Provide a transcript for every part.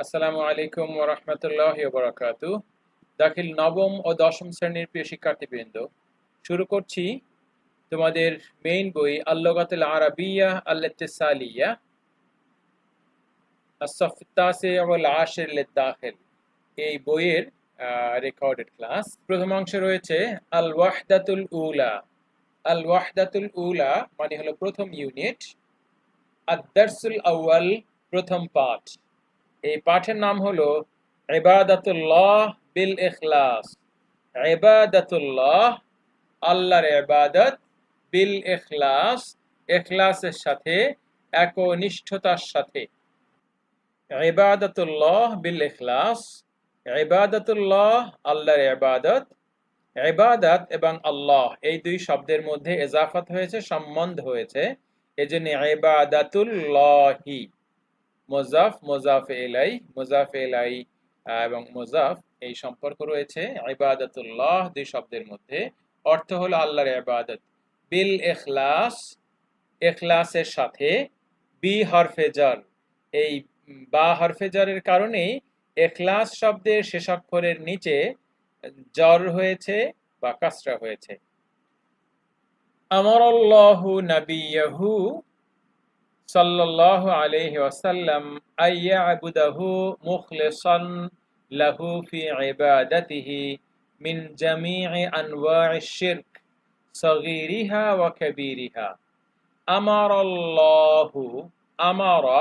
আসসালামু আলাইকুম ওয়া রাহমাতুল্লাহি ওয়া বারাকাতুহু। দাখিল নবম ও দশম শ্রেণীর প্রিয় শিক্ষার্থীবৃন্দ, শুরু করছি তোমাদের মেইন বই আল-লুগাতুল আরাবিয়্যা আল-ইত্তিসালিয়্যা আস-সাফ আত-তাসি' ওয়াল আশির লিদ-দাখিল। এই বইয়ের রেকর্ডেড ক্লাস। প্রথম অংশে রয়েছে আল-ওয়াহদাতুল উলা। আল-ওয়াহদাতুল উলা মানে হলো প্রথম ইউনিট। আদ-দারসুল আউয়াল প্রথম পাঠ। এই পাঠের নাম হলো ইবাদাতুল্লাহ বিল ইখলাস। ইবাদাতুল্লাহ আল্লাহর ইবাদত, বিল ইখলাস ইখলাসের সাথে, একনিষ্ঠতার সাথে। ইবাদাতুল্লাহ বিল ইখলাস, ইবাদাতুল্লাহ আল্লাহর ইবাদত। ইবাদত এবং আল্লাহ এই দুই শব্দের মধ্যে ইজাফাত হয়েছে, সম্বন্ধ হয়েছে, এজন্য ইবাদাতুল্লাহি। মুজাফ, মুজাফ ইলাই, মুজাফ ইলাই এবং মুজাফ এই সম্পর্ক রয়েছে ইবাদাতুল্লাহ দুই শব্দের মধ্যে। অর্থ হলো আল্লাহর ইবাদত বিল ইখলাস, ইখলাসের সাথে। বি হরফে জার, এই বা হরফে জারের কারণে ইখলাস শব্দের শেষ অক্ষরের নিচে জর হয়েছে বা কাসরা হয়েছে। আমারাল্লাহু নাবিয়াহু সাল্লাল্লাহু আলাইহি ওয়াসাল্লাম আইয়াবুদাহু মুখলিসান লাহু ফি ইবাদাতিহি মিন জামি'i আনওয়া'iশ শিরক সগীরিহা ওয়া কাবীরিহা। আমারাল্লাহু, আমারা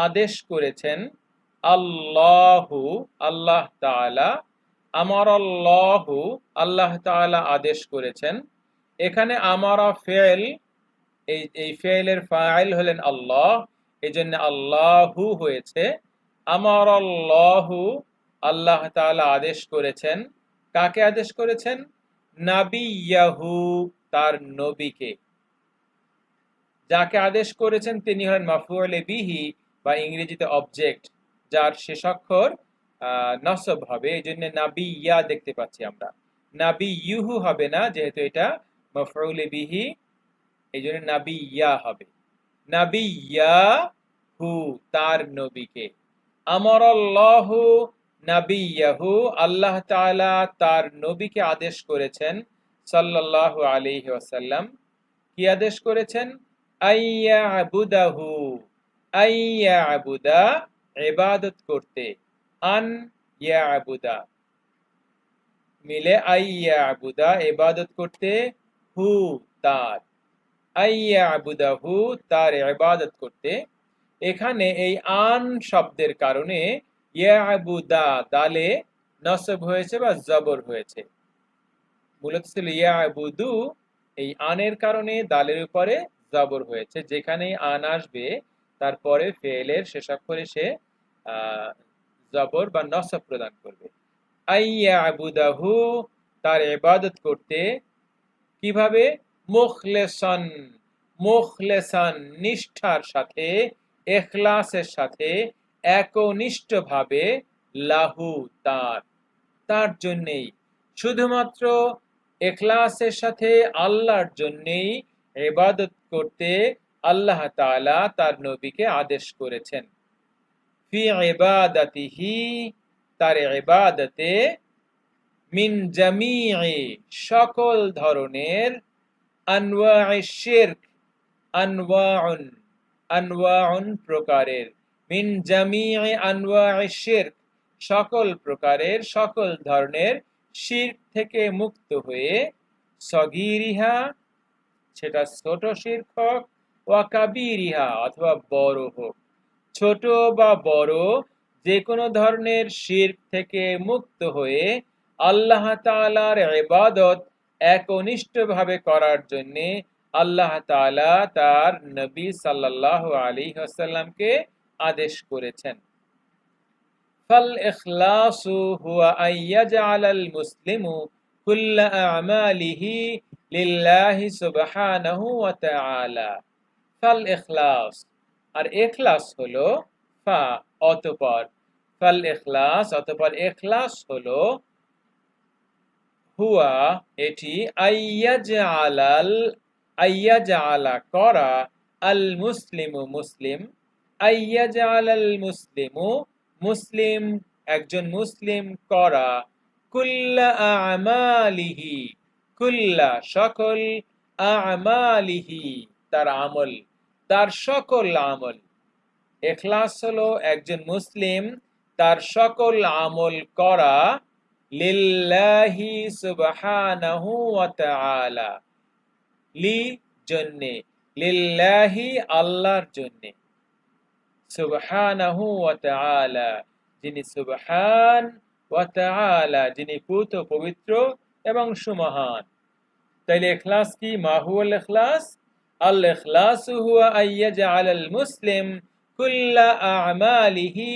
আদেশ করেছেন, আল্লাহু আল্লাহ তাআলা, আমারাল্লাহু আল্লাহ তাআলা আদেশ করেছেন। এখানে আমারা ফেল, এই ফেলের ফাইল হলেন আল্লাহ, এজন্য আল্লাহু হয়েছে। আমারাল্লাহু আল্লাহ তাআলা আদেশ করেছেন। কাকে আদেশ করেছেন? নাবিয়াহু তার নবীকে। যাকে আদেশ করেছেন তিনি হলেন মাফউলে বিহি বা ইংরেজিতে অবজেক্ট, যার শেষ অক্ষর নসব হবে, এজন্য নাবিয়া দেখতে পাচ্ছি আমরা। নাবিয়ুহু হবে না, যেহেতু এটা মাফউলে বিহি, এই জন্য নাবিয়া হবে। নাবিয়াহু তার নবীকে। আমারাল্লাহু নাবিয়াহু আল্লাহ তাআলা তার নবীকে আদেশ করেছেন সাল্লাল্লাহু আলাইহি ওয়াসাল্লাম। কি আদেশ করেছেন? আইয়াবুদাহু, আইয়াবুদা ইবাদত করতে, আন ইয়াবুদা মিলে আইয়াবুদা ইবাদত করতে, হু তার, আইয়াবুদাহু তার ইবাদত করতে। এখানে এই আন শব্দের কারণে ইয়াবুদা দালে নসব হয়েছে বা জবর হয়েছে। মূলত ছিল ইয়াবুদু, এই আনের কারণে দালের উপরে জবর হয়েছে। যেখানেই আন আসবে তারপরে ফেলের শেষ অক্ষরে সে জবর বা নসব প্রদান করবে। আইয়াবুদাহু তার ইবাদত করতে। কিভাবে? মুখলিসান, মুখলিসান নিষ্ঠার সাথে, ইখলাসের সাথে, একনিষ্ঠভাবে, লাহু তার, তার জন্যেই, শুধুমাত্র ইখলাসের সাথে আল্লাহর জন্যেই ইবাদত করতে আল্লাহ তাআলা তার নবীকে আদেশ করেছেন। ফি ইবাদাতিহি তার ইবাদতে, মিন জামি'i সকল ধরনের, আনওয়া'iশ শিরক আনওয়াউন, আনওয়াউন প্রকারের, মিন জামি'i আনওয়া'iশ শিরক সকল প্রকারের, সকল ধরনের শিরক থেকে মুক্ত হয়ে, সগীরিহা সেটা ছোট শিরক হোক, ওয়া কাবীরিহা অথবা বড় হোক, ছোট বা বড় যে কোনো ধরনের শিরক থেকে মুক্ত হয়ে আল্লাহ তাআলার ইবাদত একনিষ্ঠভাবে করার জন্য আল্লাহ তাআলা তার নবী সাল্লাল্লাহু আলাইহি ওয়াসাল্লামকে আদেশ করেছেন। ফাল ইখলাসু হুয়া আইয়াজআলাল মুসলিমু কুল্লা আমালিহি লিল্লাহি সুবহানাহু ওয়া তাআলা। ফাল ইখলাস, আর ইখলাস হলো ফা অতঃপর, ফাল ইখলাস অতঃপর ইখলাস হলো, হুয়া এটি, আইয়াজআলাল আইয়াজআলা করা, আল মুসলিমু মুসলিম, আইয়াজআলাল মুসলিমু মুসলিম একজন মুসলিম করা কুল্লা আমালিহি, কুল্লা সকল, আমালিহি তার আমল, তার সকল আমল। ইখলাস হলো একজন মুসলিম তার সকল আমল করা লিল্লাহি সুবহানাহু ওয়া তাআলা, লি জন্যে, লিল্লাহি আল্লাহর জন্যে, সুবহানাহু ওয়া তাআলা যিনি সুবহান, ওয়া তাআলা যিনি পূত পবিত্র এবং সুমহান। তাইলে ইখলাস কি? মা হুয়াল ইখলাস? আল ইখলাসু হুয়া আইয়াজআলাল মুসলিম কুল্লা আমালিহি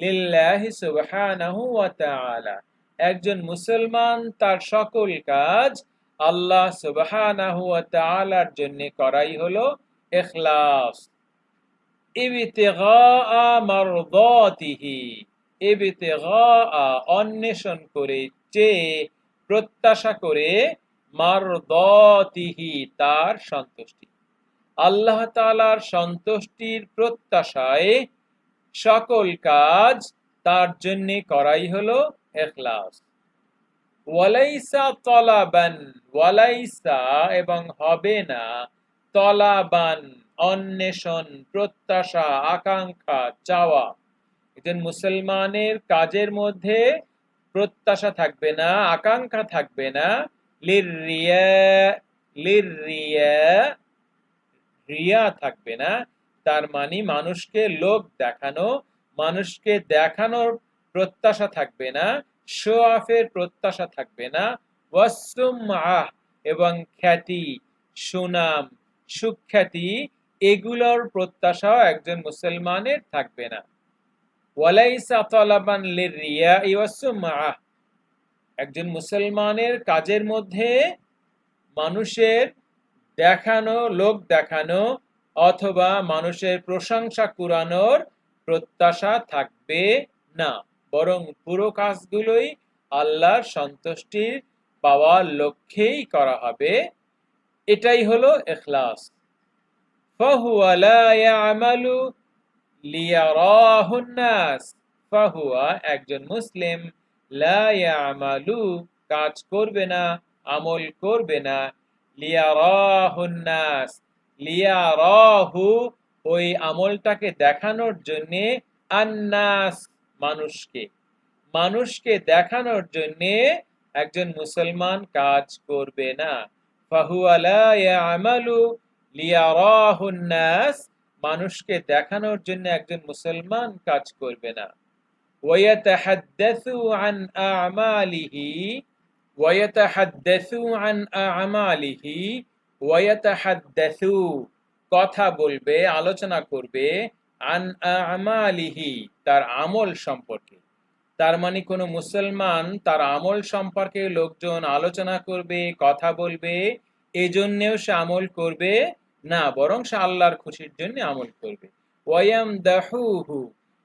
লিল্লাহি সুবহানাহু ওয়া তাআলা। একজন মুসলমান তার সকল কাজ আল্লাহ সুবহানাহু ওয়া তাআলার জন্য করাই হলো ইখলাস। ইবতিগা মারদাতিহি, ইবতিগা অন্বেষণ করে, চেয়ে, প্রত্যাশা করে, মারদাতিহি তার সন্তুষ্টি, আল্লাহ তাআলার সন্তুষ্টির প্রত্যাশায় সকল কাজ তার জন্য করাই হলো ইখলাস। ওয়ালাইসা তলাবান, ওয়ালাইসা এবং হবে না, তলাবান অন্বেষণ, প্রত্যাশা, আকাঙ্ক্ষা, চাওয়া। একজন মুসলমানের কাজের মধ্যে প্রত্যাশা থাকবে না, আকাঙ্ক্ষা থাকবে না, লিররিয়া, লিররিয়া রিয়া থাকবে না, তার মানে মানুষকে লোক দেখানো, মানুষকে দেখানোর প্রত্যাশা থাকবে না, শো অফের প্রত্যাশা থাকবে না, ওয়াসসুমআহ এবং খ্যাতি, সুনাম, সুখ্যাতি এগুলোর প্রত্যাশাও একজন মুসলমানের থাকবে না। ওয়ালাইসা তালাবান লিররিয়া ওয়াসসুমআহ, একজন মুসলমানের কাজের মধ্যে মানুষের দেখানো, লোক দেখানো অথবা মানুষের প্রশংসা কুড়ানোর প্রত্যাশা থাকবে না, বরং পুরো কাজগুলোই আল্লাহর সন্তুষ্টির পাওয়ার লক্ষ্যেই করা হবে। এটাই হলো ইখলাস। ফাহুয়া লা ইয়ামালু লিয়ারাহুন নাস, ফাহুয়া একজন মুসলিম লা ইয়ামালু কাজ করবে না, আমল করবে না, লিয়ারাহুন নাস, লিয়ারাহু ওই আমলটাকে দেখানোর জন্য, আন্নাস মানুষকে, মানুষকে দেখানোর জন্য একজন মুসলমান কাজ করবে না। ফাহুয়া লা ইয়ামালু লিয়ারাহুন নাস, মানুষকে দেখানোর জন্য একজন মুসলমান কাজ করবে না। ওয়ায়াতাহাদ্দাসু আন আমালিহি, ওয়ায়াতাহাদ্দাসু আন আমালিহি, ওয়ায়াতাহাদ্দাসু কথা বলবে, আলোচনা করবে, আন আমালিহি তার আমল সম্পর্কে। তার মানে কোনো মুসলমান তার আমল সম্পর্কে লোকজন আলোচনা করবে, কথা বলবে, এজন্যেও সে আমল করবে না, বরং সে আল্লাহর খুশির জন্য আমল করবে। ওয়ায়ামদাহুহু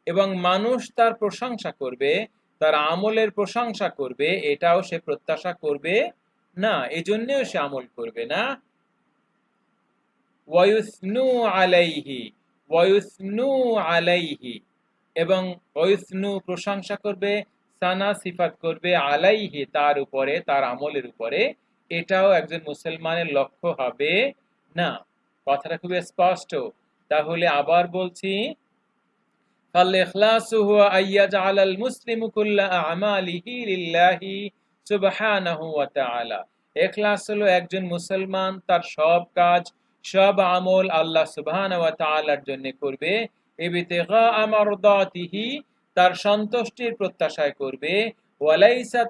এবং মানুষ তার প্রশংসা করবে, তার আমলের প্রশংসা করবে, এটাও সে প্রত্যাশা করবে না, এজন্যেও সে আমল করবে না। ওয়ায়ুসনু আলাইহি, ওয়ায়ুসনু আলাইহি এবং ওয়ায়ুসনু প্রশংসা করবে, সানা সিফাত করবে, আলাইহি তার উপরে, তার আমলের উপরে, এটাও একজন মুসলমানের লক্ষ্য হবে না। কথাটা খুবই স্পষ্ট। তাহলে আবার বলছি, ফাল ইখলাসু হুয়া আইয়াজআলাল মুসলিমু কুল্লা আমালিহি লিল্লাহি সুবহানাহু ওয়া তাআলা। ইখলাস হলো একজন মুসলমান তার সব কাজ, সব আমল আল্লাহ সুবহানাহু ওয়া তাআলার জন্য করবে, ইবতিগা মারদাতিহি তার সন্তুষ্টির প্রত্যাশায় করবে, ওয়ালাইসা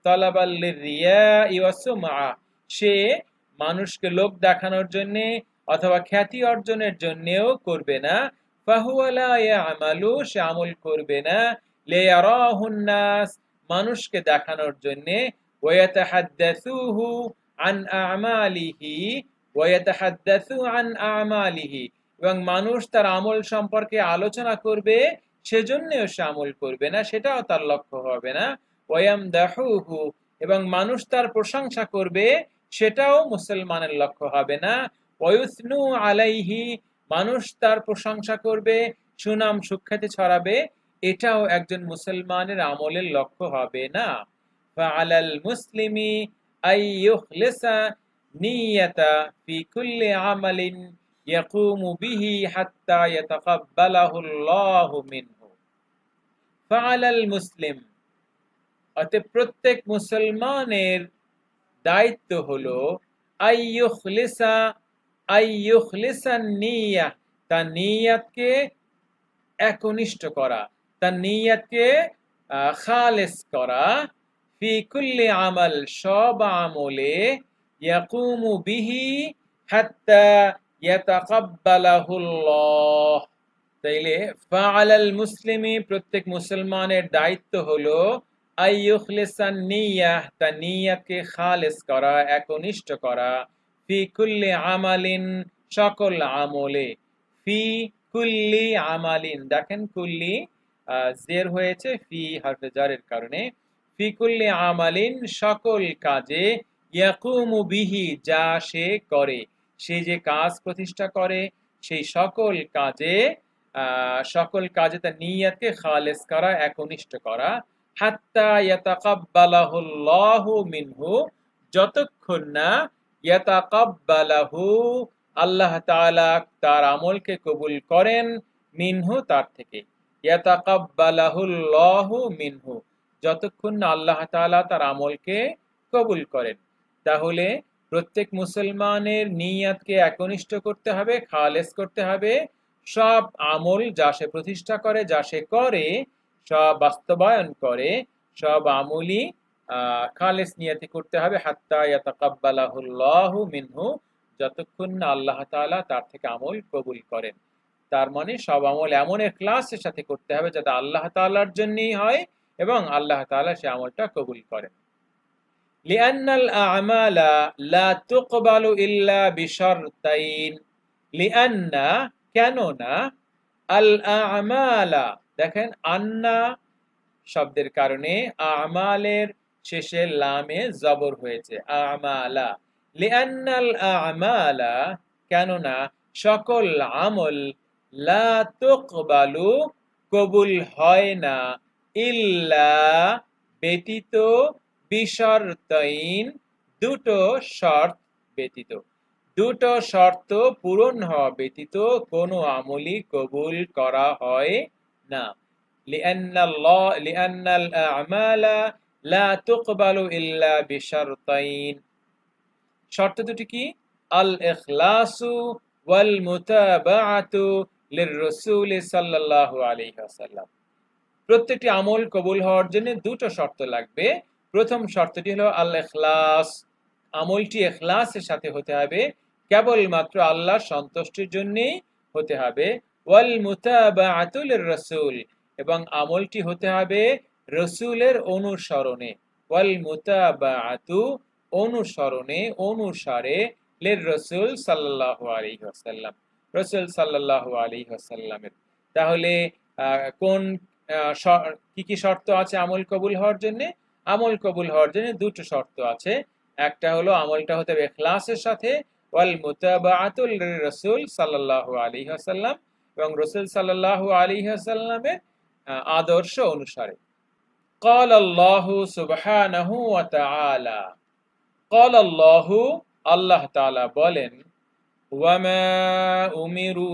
তালাবাল লিররিয়া ওয়া সুমআ সে মানুষকে লোক দেখানোর জন্য অথবা খ্যাতি অর্জনের জন্যও করবে না। ফাহুয়া লা ইয়ামালু সে আমল করবে না, লিয়ারাহুন নাস মানুষকে দেখানোর জন্য, ওয়ায়াতাহাদ্দাসুহু আন আমালিহি, ওয়ায়াতাহাদ্দাসু আন আমালিহি এবং মানুষ তার আমল সম্পর্কে আলোচনা করবে, সেজন্যও সে আমল করবে না, সেটাও তার লক্ষ্য হবে না। ওয়ায়ামদাহুহু এবং মানুষ তার প্রশংসা করবে, সেটাও মুসলমানের লক্ষ্য হবে না। ওয়ায়ুসনু আলাইহি মানুষ তার প্রশংসা করবে, সুনাম সুখ্যাতি ছড়াবে, এটাও একজন মুসলমানের আমলের লক্ষ্য হবে না। ফাআলাল মুসলিমি আই ইখলিসা নিয়াতা ফি কুল্লি আমালিন ইয়াকুমু বিহি হাত্তা ইয়াতাকাব্বালাহু আল্লাহু মিনহু। ফাআলাল মুসলিম, অতএব প্রত্যেক মুসলমানের দায়িত্ব হলো আইয়ুখলিসা নিয়া, তার নিয়াতকে একনিষ্ঠ করা, তার নিয়াতকে খালেস করা, ফি কুল্লি আমাল, সব আমলে, ইয়াকুমু বিহি হাত্তা ইয়াতাকাব্বালাহুল্লাহ। তাইলে ফাআলাল মুসলিমি, প্রত্যেক মুসলমানের দায়িত্ব হলো আইয়ুখলিসান নিয়াহ, তার নিয়াতকে খালেস করা, একনিষ্ঠ করা, ফি কুল্লি আমালিন, সকল আমলে, ফি কুল্লি আমালিন, দেখেন কুল্লি জের হয়েছে ফি হরফে জারের কারণে, ফি কুল্লি আমালিন, সকল কাজে, ইয়াকুমু বিহি, যা সে করে, সে যে কাজ প্রতিষ্ঠা করে সেই সকল কাজে তার নিয়তকে খালেস করা, একনিষ্ঠ করা, হাত্তা ইয়াতাকাব্বালাহুল্লাহু মিনহু, যতক্ষণ না ইয়াতাকাব্বালাহু, আল্লাহ তাআলা তার আমলকে কবুল করেন, মিনহু, তার থেকে, ইয়াতাকাব্বালাহুল্লাহু মিনহু, যতক্ষণ না আল্লাহ তাআলা তার আমলকে কবুল করেন। তাহলে প্রত্যেক মুসলমানের নিয়তকে একনিষ্ঠ করতে হবে, খালেস করতে হবে। সব আমল যা সে প্রতিষ্ঠা করে, যা সে করে, সব বাস্তবায়ন করে, সব আমলই খালেস নিয়তে করতে হবে, হাত্তা ইয়াতাকাব্বালাহুল্লাহু মিনহু, যতক্ষণ না আল্লাহ তাআলা তার থেকে আমল কবুল করেন। তার মানে সব আমল এমন ইখলাসের সাথে করতে হবে যাতে আল্লাহ তাআলার জন্যই হয় এবং আল্লাহ তাআলা সে আমলটা কবুল করেন। লিআন্নাল আ'মালা লা তুকবালু ইল্লা বিশারতাইন, লিআন্না, কেননা, আল আ'মালা, দেখেন আন্না শব্দের কারণে আমালের শেষে লামে জবর হয়েছে, আমালা, লিআন্নাল আমালা, কেননা সকল আমল, লা তুকবালু, কবুল হয় না, ইল্লা, ব্যতীত, বিশরতাইন, দুটো শর্ত ব্যতীত, দুটো শর্ত পূরণ হওয়া ব্যতীত কোনো আমলই কবুল করা হয় না। লিআন্নাল আ'মালা লা তুকবালু ইল্লা বিশরতাইন, শর্ত দুটি কি? আল ইখলাসু ওয়াল মুতাবাআতু লির-রাসূল সাল্লাল্লাহু আলাইহি ওয়াসাল্লাম। প্রত্যেকটি আমল কবুল হওয়ার জন্য দুটো শর্ত লাগবে। প্রথম শর্তটি হলো আল ইখলাস, আমলটি ইখলাসের সাথে হতে হবে, কেবলমাত্র আল্লাহর সন্তুষ্টির জন্যই হতে হবে। ওয়াল মুতাবাআতু লির-রাসূল, এবং আমলটি হতে হবে রাসূলের অনুসরণে। ওয়াল মুতাবাআতু, অনুসরণে, অনুসারে, লির-রাসূল সাল্লাল্লাহু আলাইহি ওয়াসাল্লাম, রাসূল সাল্লাল্লাহু আলাইহি ওয়াসাল্লামের। তাহলে কোন কি কি শর্ত আছে আমল কবুল হওয়ার জন্য? আমল কবুল হওয়ার জন্য দুটো শর্ত আছে। একটা হলো আমলটা হতে হবে ইখলাসের সাথে, ওয়াল মুতাবাআতু লির-রাসূল সাল্লাল্লাহু আলাইহি ওয়াসাল্লাম, এবং রাসূল সাল্লাল্লাহু আলাইহি ওয়াসাল্লামের আদর্শ অনুসারে। قال الله سبحانه وتعالى, قال الله, আল্লাহ তাআলা বলেন, ওয়ামা উমিরু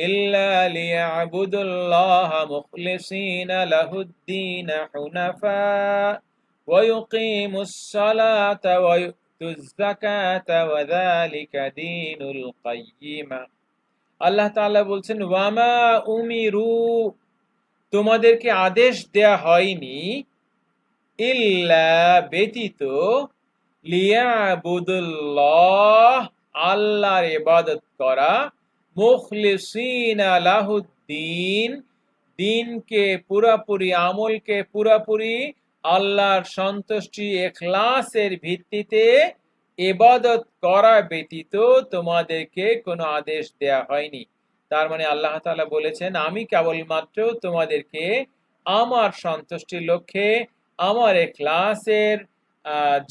ইল্লা লিয়াবুদুল্লাহা মুখলিসিনা লাহুদ-দীন হুনাফা ওয়া ইউকিমুস সালাতা ওয়া ইউতুজ যাকাতা ওয়া যালিকা দীনুল কাইয়্যিমা। আল্লাহ তাআলা বলছেন, ওয়ামা উমিরু, তোমাদেরকে আদেশ দেয়া হয়নি, ইল্লা, ব্যতীত, লিয়াবুদুল্লাহ, আল্লাহর ইবাদত করা, মুখলিসিনা লাহুদ্দিন, দ্বীনকে পুরোপুরি, আমলকে পুরোপুরি আল্লাহর সন্তুষ্টি, ইখলাসের ভিত্তিতে ইবাদত করা ব্যতীত তোমাদেরকে কোনো আদেশ দেয়া হয়নি। তার মানে আল্লাহ তাআলা বলেছেন, আমি কেবলমাত্র তোমাদেরকে আমার সন্তুষ্টির লক্ষ্যে, আমার ইখলাসের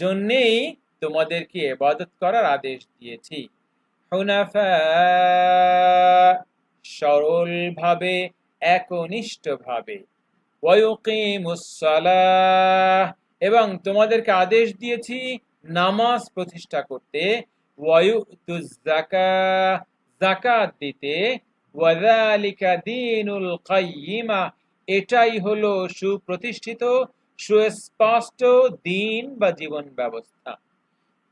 জন্যেই তোমাদেরকে ইবাদত করার আদেশ দিয়েছি। হুনাফা, সরলভাবে, একনিষ্ঠভাবে, ওয়ায়ুকিমুস সালাহ, এবং তোমাদেরকে আদেশ দিয়েছি নামাজ প্রতিষ্ঠা করতে, ওয়ায়ুতুজ যাকাহ, যাকাত দিতে, ওয়াযালিকা দীনুল কাইয়্যিমা, এটাই হলো সুপ্রতিষ্ঠিত সুস্পষ্ট দ্বীন বা জীবন ব্যবস্থা।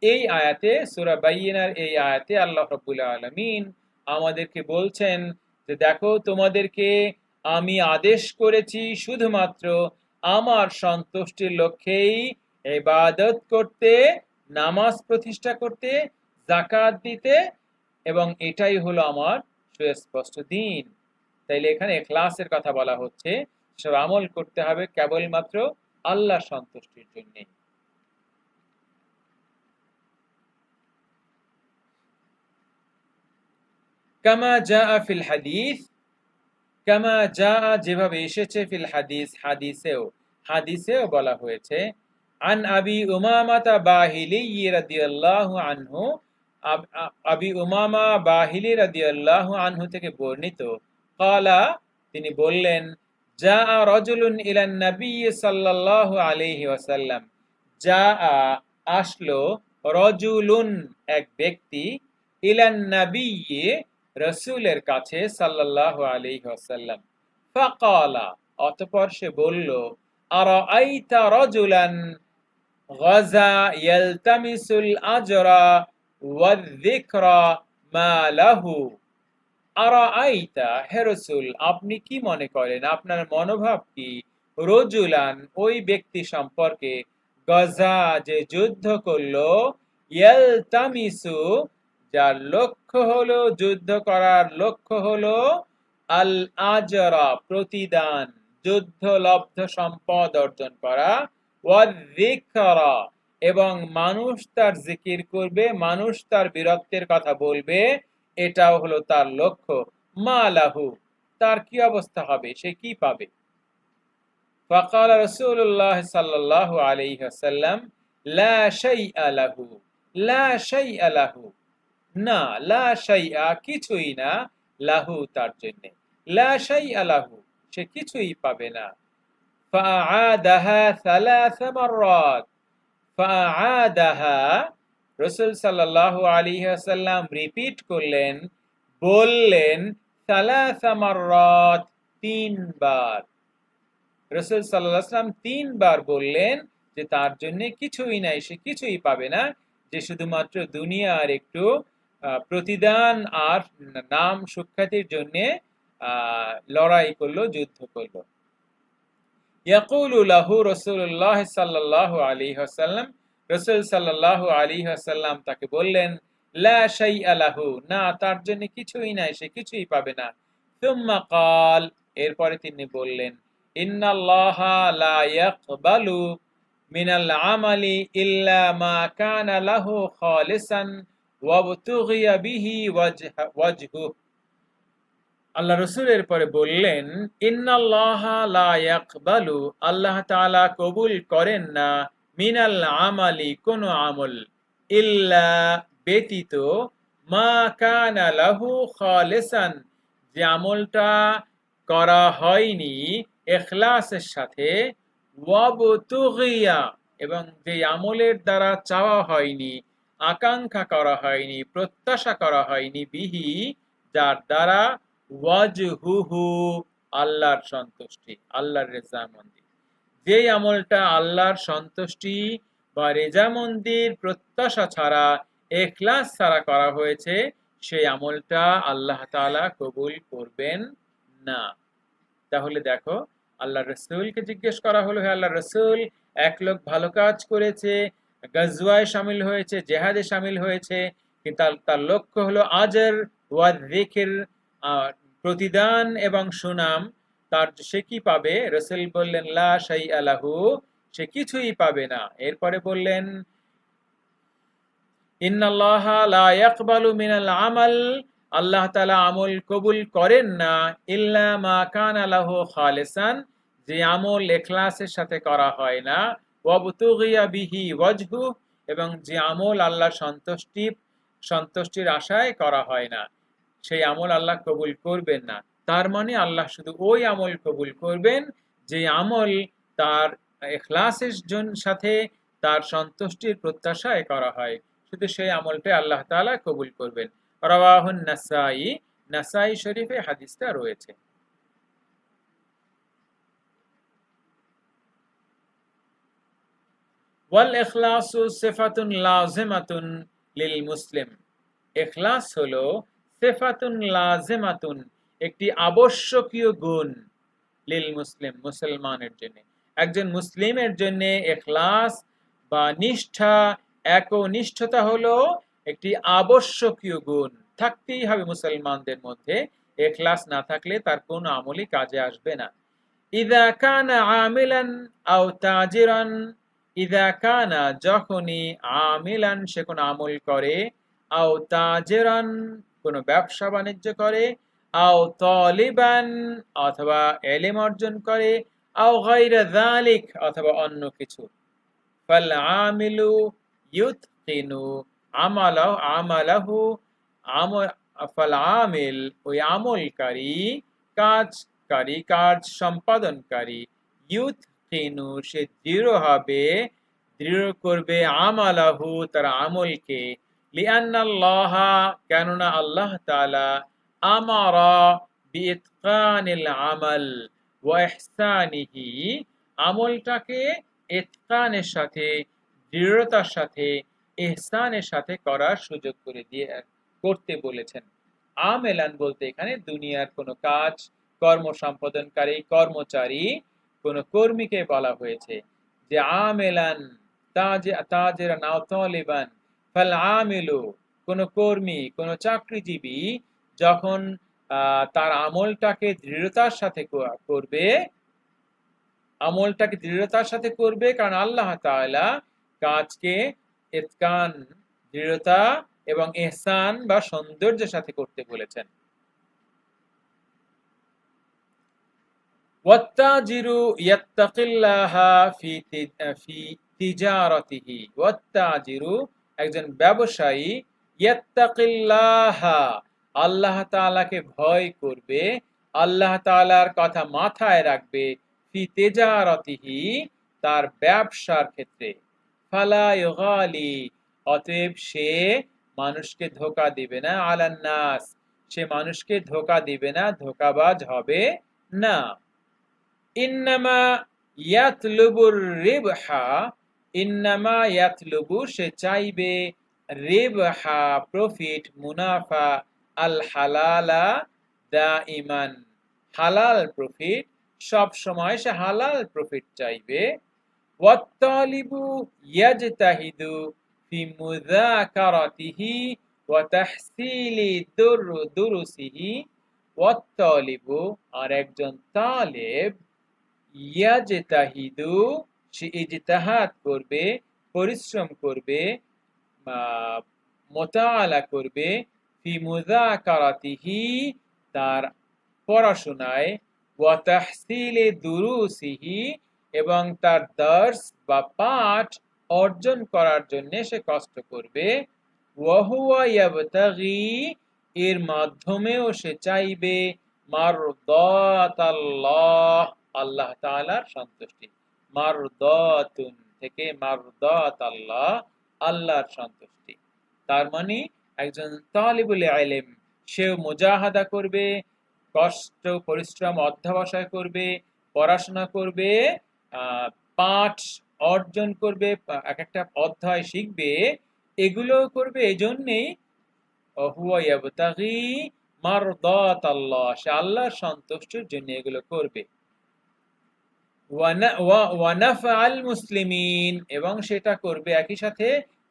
এই আয়াতে, সূরা বাইয়িনার এই আয়াতে আল্লাহ রাব্বুল আলামিন আমাদেরকে বলছেন যে দেখো, তোমাদেরকে আমি আদেশ করেছি শুধুমাত্র আমার সন্তুষ্টির লক্ষ্যেই ইবাদত করতে, নামাজ প্রতিষ্ঠা করতে, যাকাত দিতে, এবং এটাই হলো আমার সুস্পষ্ট দ্বীন। তাইলে এখানে ইখলাসের কথা বলা হচ্ছে, সব আমল করতে হবে কেবলমাত্র আল্লাহর সন্তুষ্টির জন্য। কামা জাআ ফিল হাদিস, কামা জাআ যেভাবে এসেছে, ফিল হাদিস হাদিসেও বলা হয়েছে, আন আবি উমামাতা বাহিলি রাদিয়াল্লাহু আনহু, আবি উমামা বাহিলি রাদিয়াল্লাহু আনহু থেকে বর্ণিত, ক্বালা, তিনি বললেন, জাআ রাজুলুন ইলান নবী সাল্লাল্লাহু আলাইহি ওয়াসাল্লাম, জাআ আসলো, রাজুলুন এক ব্যক্তি, ইলান নবী রাসূলের কাছে সাল্লাল্লাহু আলাইহি ওয়াসাল্লাম, ফাকালা, অতঃপর সে বলল, আরাআইতা রাজুলান গাজা ইয়ালতামিসুল আজরা ওয়ায-যিকরা মা লাহু, আরাআইতা, হে রাসূল, আপনি কি মনে করেন, আপনার মনোভাব কি, রজুলান, ওই ব্যক্তি সম্পর্কে, গাজা, যে যুদ্ধ করলো, ইয়ালতামিসু, যার লক্ষ্য হলো, যুদ্ধ করার লক্ষ্য হলো, আল আজরা, প্রতিদান, যুদ্ধলব্ধ সম্পদ অর্জন করা, ওয়ায-যিকরা, এবং মানুষ তার জিকির করবে, মানুষ তার বীরত্বের কথা বলবে, এটাও হলো তার লক্ষ্য। মা লাহু, তার কি অবস্থা হবে, সে কি পাবে? ফাকাল রাসূলুল্লাহ সাল্লাল্লাহু আলাইহি ওয়াসাল্লাম, লা শাইআ লাহু, লা শাইআ লাহু, না, লা শাইআ, কিছুই না, লাহু, তার জন্য, লা শাইআ লাহু, সে কিছুই পাবে না। ফাআদাহা সালাস মাররাত, ফাআদাহা, রাসূল সাল্লাল্লাহু আলাইহি ওয়াসাল্লাম রিপিট করলেন, বললেন, সালাস মাররাত, তিনবার। রাসূল সাল্লাল্লাহু আলাইহি ওয়াসাল্লাম তিনবার বললেন যে তার জন্য কিছুই নাই, সে কিছুই পাবে না, যে শুধুমাত্র দুনিয়ার একটু প্রতিদান আর নাম সুখ্যাতির জন্য লড়াই করলো, যুদ্ধ করলো। ইয়াকুলু লাহু রাসূলুল্লাহ সাল্লাল্লাহু আলাইহি ওয়াসাল্লাম, রাসূল সাল্লাল্লাহু আলাইহি ওয়াসাল্লাম তাকে বললেন, লা শাইআ লাহু, না, তার জন্য কিছুই নাই, সে কিছুই পাবে না। সুম্মা ক্বাল, এরপরে তিনি বললেন, ইন্নাল্লাহা লা ইয়াকবালু মিনাল আমালি ইল্লা মা কানা লাহু খালিসান ওয়াবতুগিয়া বিহি ওয়াজহু। আল্লাহ রসুলের পরে বললেন, ইন্নাল্লাহা লা ইয়াকবালু, আল্লাহ তাআলা কবুল করেন না, মিনাল আমালি, কোন আমল, ইল্লা, ব্যতীত, মা কানা লাহু খালিসান, যে আমলটা করা হয়নি ইখলাসের সাথে, ওয়াবতুগিয়া, এবং যে আমলের দ্বারা চাওয়া হয়নি, আকাঙ্ক্ষা করা হয়নি, প্রত্যাশা করা হয়নি, বিহি, যার দ্বারা, ওয়াজহুহু, আল্লাহর সন্তুষ্টি, আল্লাহর রেজামন্দি, যেই আমলটা আল্লাহর সন্তুষ্টি বা রেজামন্দির প্রত্যাশা ছাড়া, ইখলাস ছাড়া করা হয়েছে, সেই আমলটা আল্লাহ তাআলা কবুল করবেন না। তাহলে দেখো, আল্লাহ রসুলকে জিজ্ঞেস করা হলো, হে আল্লাহ রসুল, এক লোক ভালো কাজ করেছে, গাজওয়ায় শামিল হয়েছে, জেহাদে শামিল হয়েছে, কিন্তু তার লক্ষ্য হলো আজর ওয়া যিকর, প্রতিদান এবং সুনাম, তার সে কি পাবে? রাসূল বললেন, লা শাইআ লাহু, সে কিছুই পাবে না। এরপরে বললেন, ইন্নাল্লাহা লা ইয়াকবালু মিনাল আমাল, আল্লাহ তাআলা আমল কবুল করেন না, ইল্লা মা কানা লাহু খালিসান, যে আমল ইখলাসের সাথে করা হয় না, ওয়াবতুগিয়া বিহি ওয়াজহু, এবং যে আমল আল্লাহর সন্তুষ্টির আশায় করা হয় না, সেই আমল আল্লাহ কবুল করবেন না। তার মানে আল্লাহ শুধু ওই আমল কবুল করবেন যে আমল তার ইখলাসের সাথে তার সন্তুষ্টির প্রত্যাশায় করা হয়, শুধু সেই আমলটা আল্লাহ তাআলা কবুল করবেন। রাওয়াহুন নাসাই, নাসাই শরীফে হাদিসটা রয়েছে। ওয়াল ইখলাসু সিফাতুন লাযিমাতুন লিল মুসলিম। ইখলাস হলো সিফাতুন লাযিমাতুন, একটি আবশ্যকীয় গুণ, লিল মুসলিম, মুসলমানের জন্য। একজন মুসলিমের জন্য ইখলাস বা নিষ্ঠা, একনিষ্ঠতা হলো একটি আবশ্যকীয় গুণ, থাকতেই হবে মুসলমানদের মধ্যে। ইখলাস না থাকলে তার কোনো আমলই কাজে আসবে না। ইযা কানা আমিলান আও তাজিরান, ইযা কানা যখনই, আমিলান সে কোনো আমল করে, আও তাজিরান কোনো ব্যবসা বাণিজ্য করে, আও তালিবান অথবা ইলম অর্জন করে, আও গায়রা যালিক অথবা অন্য কিছু, ফাল আমিলু ইউতকিনু আমালাহু, ফাল আমিল ওই আমলকারী, কাজ সম্পাদনকারী, ইউতকিনু সে দৃঢ় হবে, দৃঢ় করবে, আমালাহু তার আমলকে, লিআন্নাল্লাহা কেননা আল্লাহ তাআলা, আমারা বিইতকানিল আমাল ওয়া ইহসানিহি আমলটাকে ইতকানের সাথে, দৃঢ়তার সাথে, ইহসানের সাথে করার সুযোগ করে দিয়ে করতে বলেছেন। আমেলান বলতে এখানে দুনিয়ার কোনো কাজ, কর্ম সম্পাদনকারী, কর্মচারী, কোনো কর্মীকে বলা হয়েছে যে আমেলান তাজিরান আও তালিবান, ফাল আমিলু কোনো কর্মী, কোনো চাকরিজীবী যখন তার আমলটাকে দৃঢ়তার সাথে করবে, আমলটাকে দৃঢ়তার সাথে করবে, কারণ আল্লাহ তাআলা কাজকে ইতকান, দৃঢ়তা এবং ইহসান বা সৌন্দর্যের সাথে করতে বলেছেন। ওয়াত্তাজিরু ইয়াত্তাকিল্লাহা ফি তিজারাতিহি, ওয়াত্তাজিরু একজন ব্যবসায়ী, ইয়াত্তাকিল্লাহা আল্লাহ তাআলাকে ভয় করবে, আল্লাহ তাআলার কথা মাথায় রাখবে, ফি তিজারাতিহি তার ব্যবসার ক্ষেত্রে, ফালা ইউগালি অতএব সে মানুষকে ধোঁকা দিবে না, আলান নাস সে মানুষকে ধোঁকা দিবে না, ধোঁকাবাজ হবে না। ইন্নামা ইয়াতলুবুর রিবহা, ইন্নামা ইয়াতলুবু সে চাইবে, রিবহা প্রফিট, মুনাফা, আল হালালা দাইমান হালাল প্রফিট, সব সময় সে হালাল প্রফিট চাইবে। ওয়াত্তালিবু ইয়াজতাহিদু ফি মুযাকারাতিহি ওয়া তাহসিলি দুরুসিহি, ওয়াত্তালিবু আর একজন তালেব, ইয়াজতাহিদু সে ইজতিহাদ করবে, পরিশ্রম করবে, মুতাআলা করবে, ফি মুযাকারাতিহি তার পড়াশোনায়, ওয়া তাহসিলি দুরুসিহি এবং তার দর্স বা পাঠ অর্জন করার জন্য সে কষ্ট করবে, ওয়া হুয়া ইয়াবতাগি এর মাধ্যমেও সে চাইবে, মারদাতাল্লাহ আল্লাহ তাআলার সন্তুষ্টি, মারদাতুন থেকে মারদাতাল্লাহ আল্লাহর সন্তুষ্টি। তার মানে একজন তালিবুল ইলম সেও মুজাহাদা করবে, কষ্ট পরিশ্রম অধ্যবসায় করবে, পড়াশোনা করবে, পাঠ অর্জন করবে, এক একটা অধ্যায় শিখবে, এগুলো করবে এজন্যই, হুয়া ইয়াবতাগি মারদাতাল্লাহ সে আল্লাহর সন্তুষ্টির জন্য এগুলো করবে। ওয়া নাফআল মুসলিমিন এবং সেটা করবে একই সাথে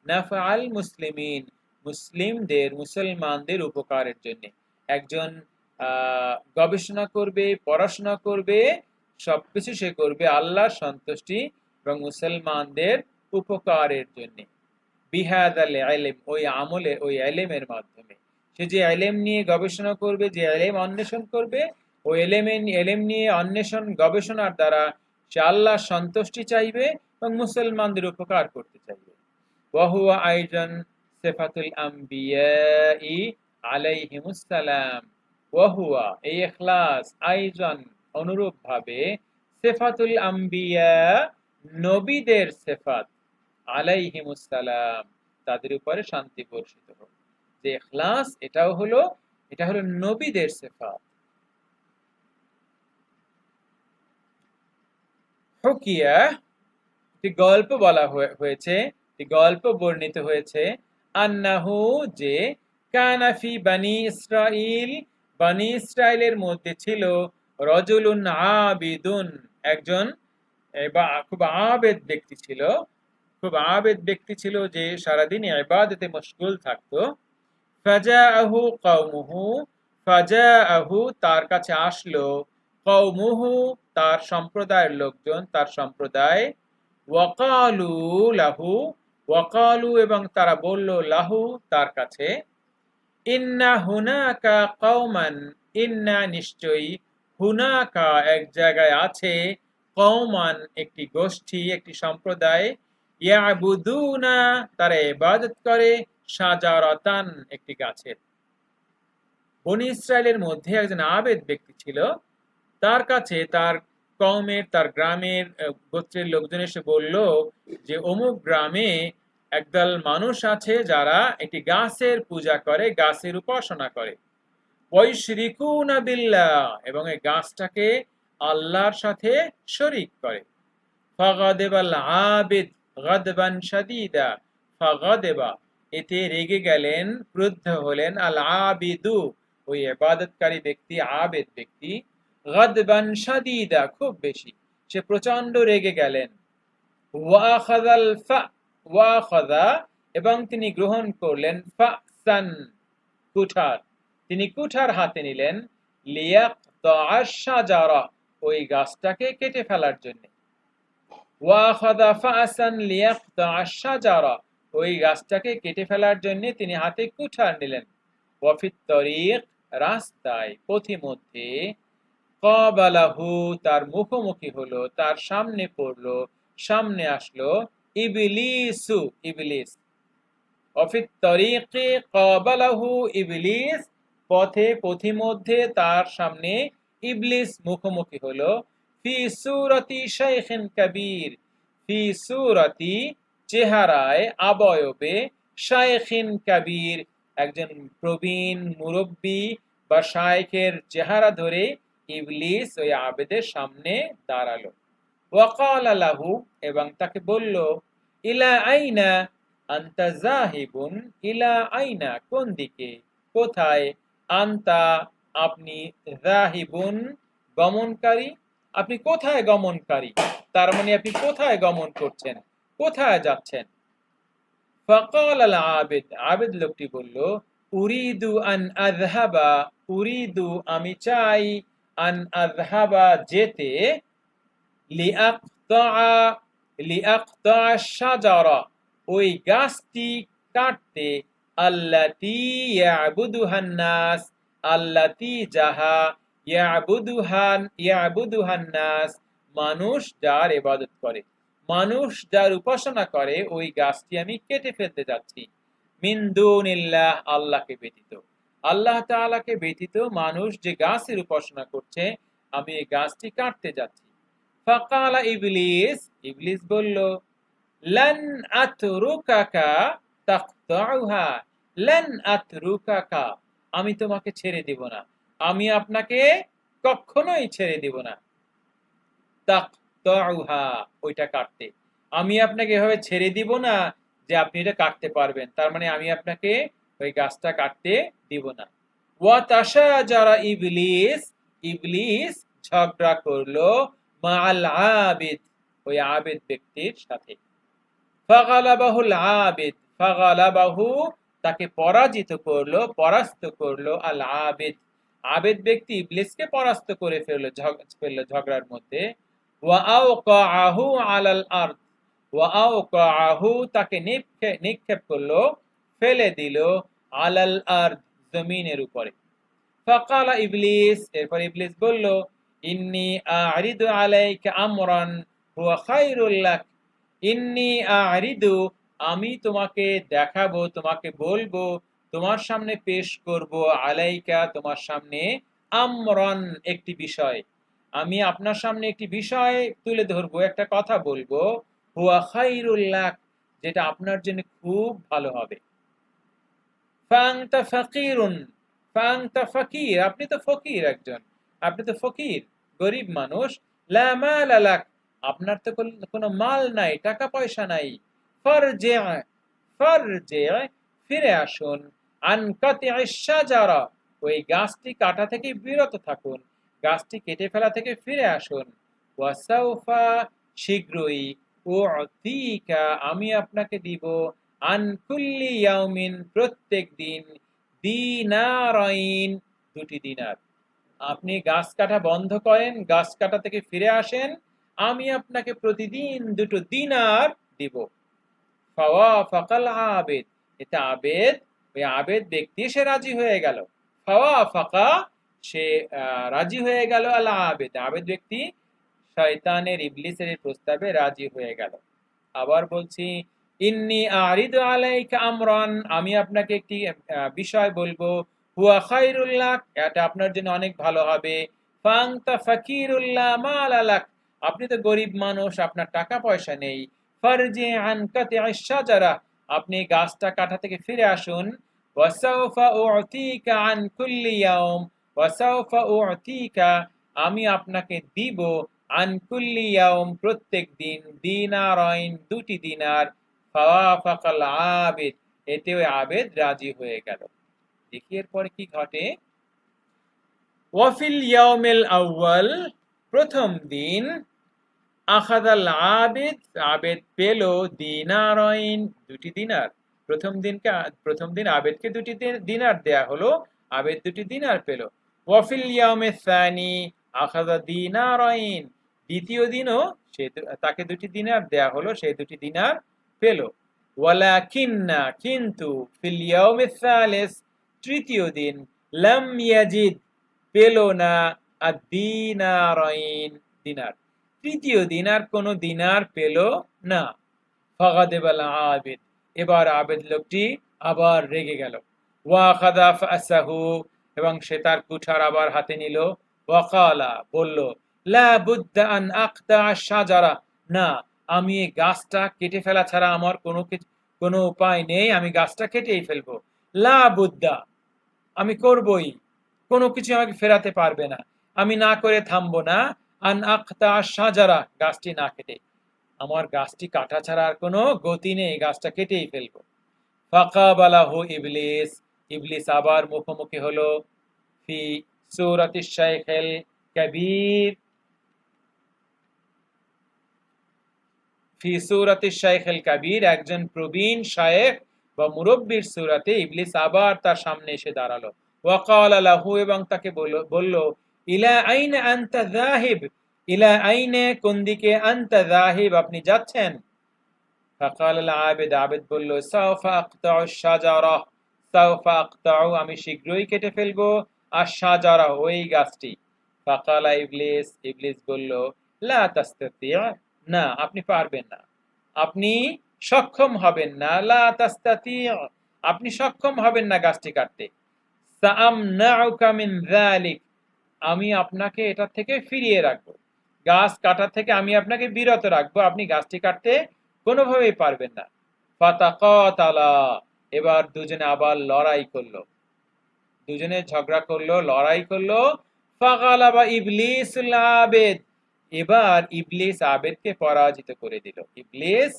নাফআল মুসলিমিন মুসলিমদের, মুসলমানদের উপকারের জন্য। একজন গবেষণা করবে, পড়াশোনা করবে, সবকিছু সে করবে আল্লাহর সন্তুষ্টি এবং মুসলমানদের উপকারের জন্য। বিহাদাল ইলম ওই আমলে, ওই ইলমের মাধ্যমে সে যে ইলম নিয়ে গবেষণা করবে, যে ইলম অন্বেষণ করবে, ওই ইলম নিয়ে অন্বেষণ গবেষণার দ্বারা সে আল্লাহর সন্তুষ্টি চাইবে এবং মুসলমানদের উপকার করতে চাইবে। ওয়া হুয়া আইজান সিফাতুল আমবিয়াই আলাইহিমুস সালাম, ওয়া হুয়া এই ইখলাস, আইজান অনুরূপভাবে, সিফাতুল আম্বিয়া, নবীদের সিফাত, আলাইহিমুস সালাম, তাদের উপরে শান্তি বর্ষিত হোক। যে ইখলাস, এটা হলো নবীদের সিফাত। হুকিয়া, একটি গল্প বলা হয়েছে, একটি গল্প বর্ণিত হয়েছে, আন্নাহু, যে কানা ফি বানি ইসরাইল, বানি ইসরাইলের মধ্যে ছিল রজুলুন আবিদুন, একজন খুব আবেদ ব্যক্তি ছিল, খুব আবেদ ব্যক্তি ছিল, যে সারাদিন ইবাদতে মশগুল থাকতো। ফাজাআহু কওমুহু, ফাজাআহু তার কাছে আসলো, কওমুহু তার সম্প্রদায়ের লোকজন, তার সম্প্রদায়, ওয়াকালু লাহু, ওয়াকালু এবং তারা বলল, লাহু তার কাছে, ইন্না হুনাকা কওমান, ইন্না নিশ্চয়ই, হুনাকা এক জায়গায় আছে, কওমান একটি গোষ্ঠী, একটি সম্প্রদায়, ইয়াবুদুনা তারা ইবাদত করে, শাজারাতান একটি গাছের। বনি ইসরায়েলের মধ্যে একজন আবেদ ব্যক্তি ছিল, তার কাছে তার কওমের, তার গ্রামের গোত্রের লোকজন এসে বলল যে অমুক গ্রামে একদল মানুষ আছে যারা একটি গাছের পূজা করে, গাছের উপাসনা করে, ওয়াইশরিকুনা বিল্লাহ এবং এই গাছটাকে আল্লাহর সাথে শরীক করে। ফাগাদেবাল আবিদ গাদবান শাদীদা, ফাগাদেবা এতে রেগে গেলেন, ক্রুদ্ধ হলেন, আল আবিদু ওই ইবাদতকারী ব্যক্তি, আবেদ ব্যক্তি, গাদবান শাদীদা খুব বেশি, সে প্রচন্ড রেগে গেলেন। ওয়াখাযাল ফা, ওয়াখাযা এবং তিনি গ্রহণ করলেন, ফাসান কুঠার, তিনি কুঠার হাতে নিলেন, লিয়াকতাআশ শাজারা ওই গাছটাকে কেটে ফেলার জন্য। ওয়াখাযা ফাসান লিয়াকতাআশ শাজারা ওই গাছটাকে কেটে ফেলার জন্য তিনি হাতে কুঠার নিলেন। ওয়াফিত তরিক রাস্তায়, পথিমধ্যে, ক্বাবালাহু তার মুখোমুখি হলো, তার সামনে পড়লো, সামনে আসলো, ইবলিসু ইবলিস। ওয়াফিত তরিকি ক্বাবালাহু ইবলিস পথে, পথিমধ্যে তার সামনে ইবলিস মুখোমুখি হলো, ফি সূরাতি শাইখিন কাবীর, ফি সূরাতি চেহারায়, আবয়বে, শাইখিন কাবীর একজন প্রবীণ মুরব্বী বা শাইখের চেহারা ধরে ইবলিস ওই আবেদের সামনে দাঁড়ালো। ওয়াকালা লাহু এবং তাকে বলল, ইলা আইনা আনতা যাহিবুন, ইলা আইনা কোন দিকে, কোথায়, আনতা আপনি, যাহিবুন গমনকারী, আপনি কোথায় গমনকারী, তার মানে আপনি কোথায় গমন করছেন, কোথায় যাচ্ছেন। ফাকাল আল আবিদ, আবিদ লোকটি বলল, উরিদু আন আযহাবা, উরিদু আমি চাই, আন আযহাবা যেতে, লিআকতাআ, লিআকতাআ শাজারা ওই গাছটি কাটতে, আল্লাতী ইয়াবুদুহান নাস, আল্লাতী যাহা, ইয়াবুদুহান নাস মানুষ যার ইবাদত করে, মানুষ যার উপাসনা করে, ওই গাছটি আমি কেটে ফেলতে যাচ্ছি। মিন দুনিল্লাহ আল্লাহকে ব্যতীত, আল্লাহ তাআলাকে ব্যতীত মানুষ যে গাছের উপাসনা করছে, আমি এই গাছটি কাটতে যাচ্ছি। ফাকালা ইবলিস, ইবলিস বলল, লান আতরুকাকা তাকতাউহা, লান আতরুকাকা আমি তোমাকে ছেড়ে দিব না, আমি আপনাকে কখনোই ছেড়ে দিব না। তাকতাউহা ওইটা কাটতে, আমি আপনাকে এভাবে ছেড়ে দিব না যে আপনি এটা কাটতে পারবেন, তার মানে আমি আপনাকে ওই গাছটা কাটতে দিব না। ওয়া তাশাজারা ইবলিস, ইবলিস ঝগড়া করলো, মাআল আবিদ ওই আবিদ ব্যক্তির সাথে। ফাগালাবাহুল আবিদ, ফাগালাবাহু তাকে পরাজিত করলো, পরাস্ত করলো, আল আবিদ আবিদ ব্যক্তি ইবলিসকে পরাস্ত করে ফেললো ঝগড়ার মধ্যে। ওয়া আওকাআহু আলাল আরদ, ওয়া আওকাআহু তাকে নিক্ষেপ করলো, ফেলে দিল, আলাল আরদ জমিনের উপরে। ফাকালা ইবলিস এরপর ইবলিস বলল, ইন্নী আ'রিদু আলাইকা আমরান হুয়া খায়রুল লাক, ইন্নী আ'রিদু আমি তোমাকে দেখাবো, তোমাকে বলবো, তোমার সামনে পেশ করব, আলাইকা তোমার সামনে, আমরান একটি বিষয়, আমি আপনার সামনে একটি বিষয় তুলে ধরবো, একটা কথা বলবো, হুয়া খায়রুল লাক, যেটা আপনার জন্য খুব ভালো হবে। ফাআনতা ফাকিরুন, ফাআনতা ফাকির, আপনি তো ফকির একজন, আপনি তো ফকির, গরিব মানুষ। লা মাল লাক, আপনার তো কোনো মাল নাই, টাকা পয়সা নাই। ফারজি, ফারজি, ফিরে আসুন। আন কাতিইশ শাজারা, ওই গাছটি কাটা থেকে বিরত থাকুন, গাছটি কেটে ফেলা থেকে ফিরে আসুন। ওয়াসাউফা, শীঘ্রই, উতিকা, আমি আপনাকে দিব, আন কুল্লি ইয়াউমিন, প্রত্যেক দিন, দিনারাইন, দুটি দিনার। আপনি গাছ কাটা বন্ধ করেন, গাছ কাটা থেকে ফিরে আসেন, আমি আপনাকে প্রতিদিন দুটো দিনার দিব। ফাওয়াফাকাল আবেদ, এতে আবেদ, ওই আবেদ ব্যক্তি সে রাজি হয়ে গেল। ফাওয়াফাকা, সে রাজি হয়ে গেল, আল আবেদ, আবেদ ব্যক্তি শয়তানের ইবলিসের প্রস্তাবে রাজি হয়ে গেল। আবার বলছি, ইন্নি আরিদু আলাইকা আমরান, আমি আপনাকে একটি বিষয় বলবো, হুয়া খায়রুল লাক, এটা আপনার জন্য অনেক ভালো হবে। ফাআনতা ফাকিরুল লা মাল লাক, আপনি তো গরিব মানুষ, আপনার টাকা পয়সা নেই। ফারজি আন কাতিইশ শাজারা, আপনি গাছটা কাটা থেকে ফিরে আসুন। ওয়াসাউফা উতিকা আন কুল্লি ইয়াউম, ওয়াসাউফা উতিকা, আমি আপনাকে দিব, আন কুল্লি ইয়াউম, প্রত্যেক দিন, দিনারাইন, দুটি দিনার। ফাওয়াফাকাল আবেদ, এতে ওই আবেদ রাজি হয়ে গেল। দেখি এরপরে কি ঘটে। ওয়াফিল ইয়াউমিল আউয়াল, প্রথম দিন, আখাযাল আবেদ, আবেদ পেল, দিনারাইন, দুটি দিনার। প্রথম দিন আবেদকে দুটি দিনার দেয়া হলো, আবেদ দুটি দিনার পেল। ওয়াফিল ইয়াউমিস সানি আখাযা দিনারাইন, দ্বিতীয় দিনও সে তাকে দুটি দিনার দেয়া হলো, সে দুটি দিনার পেল। ওয়ালাকিন্না, কিন্তু, ফিল ইয়াউমিস সালিস, তৃতীয় দিন, লাম ইয়াজিদ, পেল না, আদ-দিনারাইন, দিনার, তৃতীয় দিন আর কোনো দিনার পেল না। ফাগাদিবাল আবেদ, এবার আবেদ লোকটি আবার রেগে গেল। ওয়াখাযা ফাসাহু, এবং সে তার কুঠার আবার হাতে নিল। ওয়াকালা, বলল, লা বুদ্দা আন আকতা শাজারা, না, আমি এই গাছটা কেটে ফেলা ছাড়া আমার কোনো উপায় নেই, আমি গাছটা কেটেই ফেলবো। লা বুদ্দা, আমি করবই, কোনো কিছু আমাকে ফেরাতে পারবে না, আমি না করে থামবো না। আন আকতা শাজারা, গাছটি না কেটে, আমার গাছটি কাটা ছাড়া আর কোনো গতি নেই, গাছটা কেটেই ফেলবো। ফাকাবালাহু ইবলিস, ইবলিস আবার মুখোমুখি হলো। ফি সূরাতিশ শাইখেল কাবীর, ফি সূরাতিশ শাইখেল কাবীর, একজন প্রবীণ শায়েখ বা মুরব্বির সূরাতে ইবলিস আবার তার সামনে এসে দাঁড়ালো। ওয়াকালা লাহু, এবং তাকে বলল, ইলা আইনা আনতা যাহিব, ইলা আইনে, কোন দিকে, আনতা যাহিব, আপনি যাচ্ছেন। ফাকাল আল আবেদ, আবেদ বলল, সাউফা আকতাউ শাজারা, সাউফা আকতাউ, আমি শীঘ্রই কেটে ফেলবো, আশ-শাজারা, ওই গাছটি। ফাকালা ইবলিস, ইবলিস বলল, লা তাস্তাতি', না, আপনি পারবেন না, আপনি সক্ষম হবেন না। লা তাস্তাতি', আপনি সক্ষম হবেন না গাছটি কাটতে। সাআমনাউকা মিন যালিক, আমি আপনাকে এটা থেকে ফিরিয়ে রাখবো, গাছ কাটা থেকে আমি আপনাকে বিরত রাখবো, আপনি গাছটি কাটতে কোনোভাবেই পারবেন না। ফাতাকাতালা, এবার দুজনে আবার লড়াই করলো, দুজনে ঝগড়া করলো, লড়াই করলো। ফাগালাবা ইবলিসুল আবেদ, এবার ইবলিস আবেদকে পরাজিত করে দিল, ইবলিস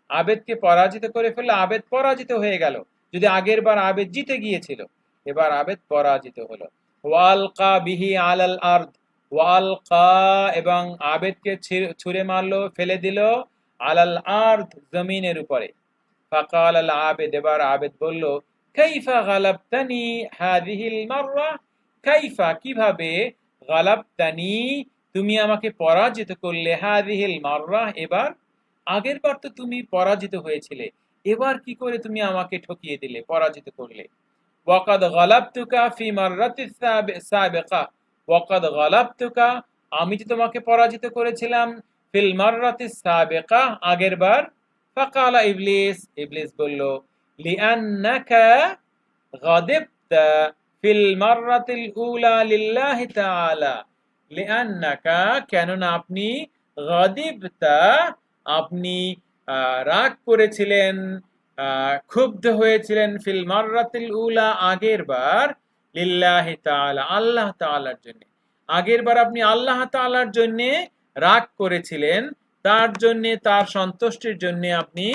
আবেদকে পরাজিত করে ফেললো, আবেদ পরাজিত হয়ে গেল। যদি আগের বার আবেদ জিতে গিয়েছিল, এবার আবেদ পরাজিত হলো। ওয়ালকা বিহি আলাল আরদ, ওয়ালকা, এবং আবেদকে ছুঁড়ে মারলো, ফেলে দিল, আলাল আরদ, জমিনের উপরে। ফাকাল আল আবেদ, এবার আবেদ বলল, কাইফা গালাবতানি হাযিহিল মাররা, কাইফা, কিভাবে, গালাবতানি, তুমি আমাকে পরাজিত করলে, হাযিহিল মাররা, এবার, আগের বার তো তুমি পরাজিত হয়েছিলে, এবার কি করে তুমি আমাকে ঠকিয়ে দিলে, পরাজিত করলে। ওয়াকাদ গালাবতুকা ফি মাররাতিস সাবিকা, ওয়াকাদ গালাবতুকা, আমি যে তোমাকে পরাজিত করেছিলাম, ফিল মাররাতিস সাবিকা, আগের বার। ফাকালা ইবলিস, ইবলিস বলল, লিআন্নাকা গাদিবতা ফিল মাররাতিল উলা লিল্লাহি তাআলা, লিআন্নাকা, কেননা আপনি গাদিবতা, আপনি রাগ করেছিলেন, ক্ষুব্ধ হয়েছিলেন, ফিল মাররাতিল উলা, আগের বার, লিল্লাহি তাআলা, আল্লাহ তাআলার জন্য। আগের বার আপনি আল্লাহ তাআলার জন্য রাগ করেছিলেন, তার জন্য, তার সন্তুষ্টির জন্য আপনি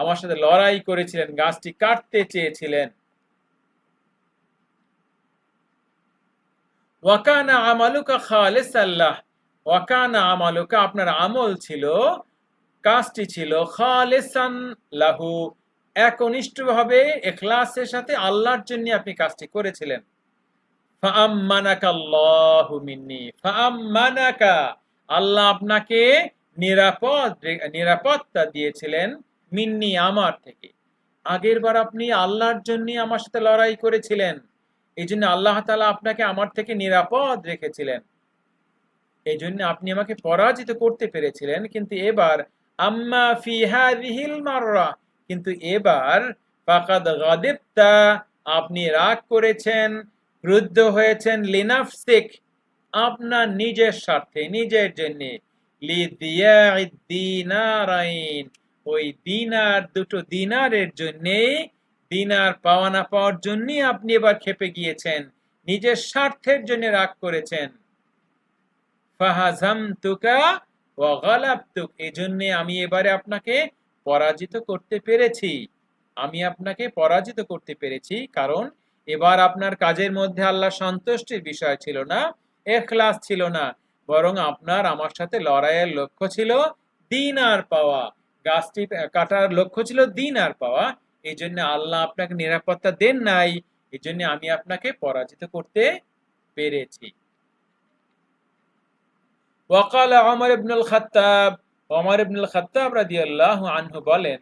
আমার সাথে লড়াই করেছিলেন, গাছটি কাটতে চেয়েছিলেন। ওয়াকানা আমালুকা খালিসান লাহ, ওয়াকানা আমালুকা, আপনার আমল ছিল, কাজটি ছিল, খালিসান লাহু, একনিষ্ঠভাবে ইখলাসের সাথে আল্লাহর জন্য আপনি কাজটি করেছিলেন। ফাআম্মানাকা আল্লাহু মিন্নি, ফাআম্মানাকা, আল্লাহ আপনাকে নিরাপত্তা দিয়েছিলেন, মিন্নি, আমার থেকে। আগের বার আপনি আল্লাহর জন্য আমার সাথে লড়াই করেছিলেন, এই জন্য আল্লাহ তাআলা আপনাকে আমার থেকে নিরাপদ রেখেছিলেন, এই জন্য আপনি আমাকে পরাজিত করতে পেরেছিলেন। কিন্তু এবার, আম্মা ফি হাযিহিল মাররা, কিন্তু এবার, ফাকাদ গাদিবতা, আপনি রাগ করেছেন, ক্রুদ্ধ হয়েছেন, লিনাফসিক, আপনার নিজের স্বার্থে, নিজের জন্য, লিদিয়াইদ দিনারাইন, ওই দিনার, দুটো দিনারের জন্য, দিনার পাওয়া না পাওয়ার জন্য আপনি এবার ক্ষেপে গিয়েছেন, নিজের স্বার্থের জন্য রাগ করেছেন। ফাহাজামতুকা ওয়া গালাবতুক, এজন্য আমি এবারে আপনাকে পরাজিত করতে পেরেছি, আমি আপনাকে পরাজিত করতে পেরেছি, কারণ এবার আপনার কাজের মধ্যে আল্লাহ সন্তুষ্টির বিষয় ছিল না, ইখলাস ছিল না, বরং আপনার আমার সাথে লড়াইয়ের লক্ষ্য ছিল দিনার পাওয়া, গাছটি কাটার লক্ষ্য ছিল দিনার পাওয়া, এই জন্য আল্লাহ আপনাকে নিরাপত্তা দেন নাই, এই জন্য আমি আপনাকে পরাজিত করতে পেরেছি। ওয়াকাল ওমর ইবনুল খাত্তাব, ওমর ইবনুল খাত্তাব রাদিয়াল্লাহু আনহু বলেন,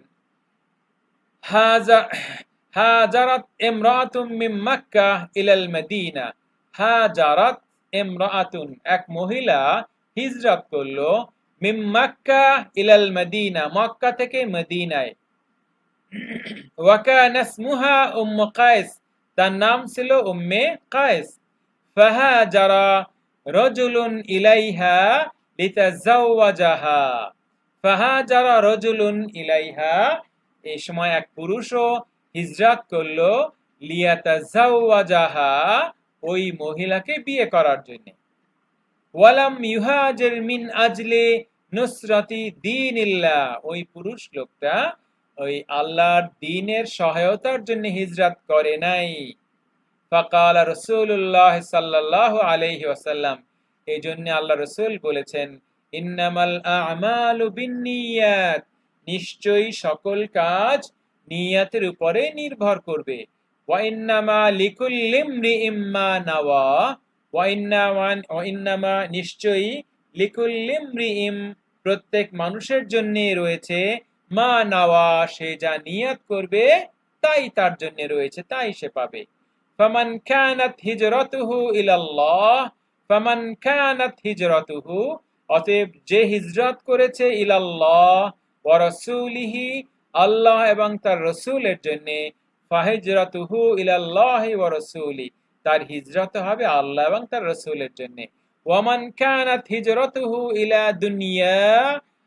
হাজারাত ইমরাতুম মিন মক্কা ইলাল মদিনা, হাজারাত ইমরাতুন, এক মহিলা হিজরত করলো, মিন মক্কা ইলাল মদিনা, মক্কা থেকে মদিনায়। ওয়া কানা ইসমুহা উম্মু কায়েস, তার নাম ছিল উম্মে কায়েস। ফাহাজারা রাজুলুন ইলাইহা লিতাজাওয়াজাহা, ফাহাজারা রাজুলুন ইলাইহা, এই সময় এক পুরুষও হিজরত করলো, লিয়াতাজাওয়াজাহা, ওই মহিলাকে বিয়ে করার জন্য। ওয়ালাম ইউহাজির মিন আজলি নুসরাতি দীনিল্লাহ, ওই পুরুষ লোকটা ওই আল্লাহর দ্বীনের সহায়তার জন্য হিজরত করে নাই। ফাকাল রাসূলুল্লাহ সাল্লাল্লাহু আলাইহি ওয়াসাল্লাম, এই জন্য আল্লাহ রাসূল বলেছেন, ইন্নামাল আ'মালু বিন্নিয়াত, নিশ্চয়ই সকল কাজ নিয়তের উপরে নির্ভর করবে। ওয়া ইন্নামা লিকুল্লি ইমরিইম মা নাওয়া, ওয়া ইন্নামা, নিশ্চয়ই, লিকুল্লি ইমরিইম, প্রত্যেক মানুষের জন্য রয়েছে, মা নাওয়া, সে যা নিয়ত করবে তাই তার জন্য রয়েছে, তাই সে পাবে। ফামান কানাত হিজরাতুহু ইলাল্লাহ, ফামান কানাত হিজরাতুহু, অতএব যে হিজরত করেছে, ইলাল্লাহ ওয়া রাসূলিহি, আল্লাহ এবং তার রাসূলের জন্য, ফাহিজরাতুহু ইলাল্লাহি ওয়া রাসূলি, তার হিজরত হবে আল্লাহ এবং তার রাসূলের জন্য। ওয়ামান কানাত হিজরাতুহু ইলা দুনিয়া,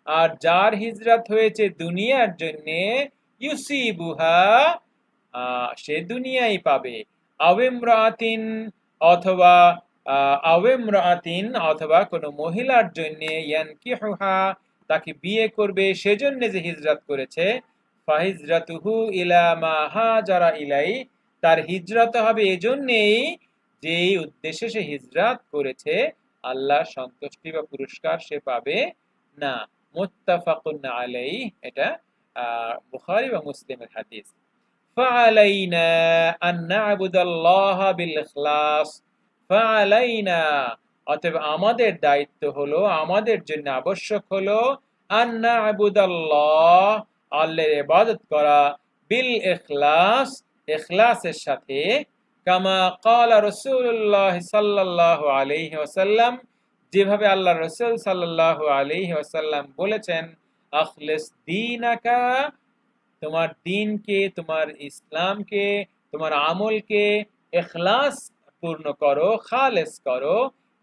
আর যার হিজরত হয়েছে দুনিয়ার জন্য, ইউসিবুহা, সে দুনিয়াই পাবে, আওইমরাতিন, অথবা আওইমরাতিন, অথবা কোনো মহিলার জন্য, ইয়ানকিহুহা, তাকে বিয়ে করবে, সেজন্য যে হিজরত করেছে, ফাহিজরাতুহু ইলা মা হাজারা ইলাই, তার হিজরত হবে এজন্যই যেই উদ্দেশ্যে সে হিজরত করেছে, আল্লাহর সন্তুষ্টি বা পুরস্কার সে পাবে না। মুত্তাফাকুন আলাইহি, এটা বুখারী বা মুসলিমের হাদিস। ফাআলাইনা আন না'বুদাল্লাহা বিল ইখলাস, ফাআলাইনা, অতএব আমাদের দায়িত্ব হলো, আমাদের জন্য আবশ্যক হলো, আন না'বুদাল্লাহ, আল্লাহর ইবাদত করা, বিল ইখলাস, ইখলাসের সাথে, কামা ক্বালা রাসূলুল্লাহ সাল্লাল্লাহু আলাইহি ওয়াসাল্লাম, যেভাবে আল্লাহর রাসূল সাল্লাল্লাহু আলাইহি ওয়াসাল্লাম বলেছেন, আখলিস দীনাকা, তোমার দ্বীনকে, তোমার ইসলামকে, তোমার আমলকে ইখলাস পূর্ণ করো, খালেস করো,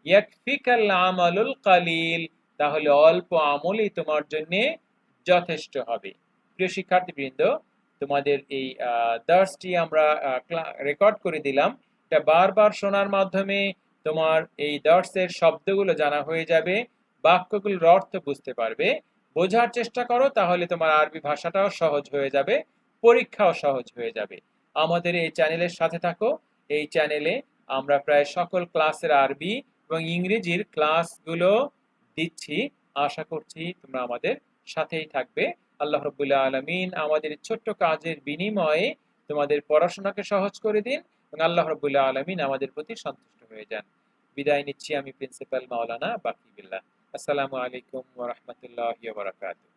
ইয়াকফিকাল আমালুল কালিল, তাহলে অল্প আমলই তোমার জন্য যথেষ্ট হবে। প্রিয় শিক্ষার্থীবৃন্দ, তোমাদের এই দার্সটি আমরা রেকর্ড করে দিলাম। এটা বারবার শোনার মাধ্যমে তোমার এই দার্সের শব্দগুলো জানা হয়ে যাবে, বাক্যগুলোর অর্থ বুঝতে পারবে। বোঝার চেষ্টা করো, তাহলে তোমার আরবি ভাষাটাও সহজ হয়ে যাবে, পরীক্ষাও সহজ হয়ে যাবে। আমাদের এই চ্যানেলের সাথে থাকো। এই চ্যানেলে আমরা প্রায় সকল ক্লাসের আরবি এবং ইংরেজির ক্লাসগুলো দিচ্ছি। আশা করছি তোমরা আমাদের সাথেই থাকবে। আল্লাহ রাব্বুল আলামিন আমাদের ছোট্ট কাজের বিনিময়ে তোমাদের পড়াশোনাকে সহজ করে দিন এবং আল্লাহ রাব্বুল আলামিন আমাদের প্রতি সন্তুষ্ট হয়ে যান। বিদায় নিচ্ছি আমি প্রিন্সিপাল মাওলানা বাকি বিল্লাহ। আসসালামু আলাইকুম ওয়া রাহমাতুল্লাহি ওয়া বারাকাতুহু।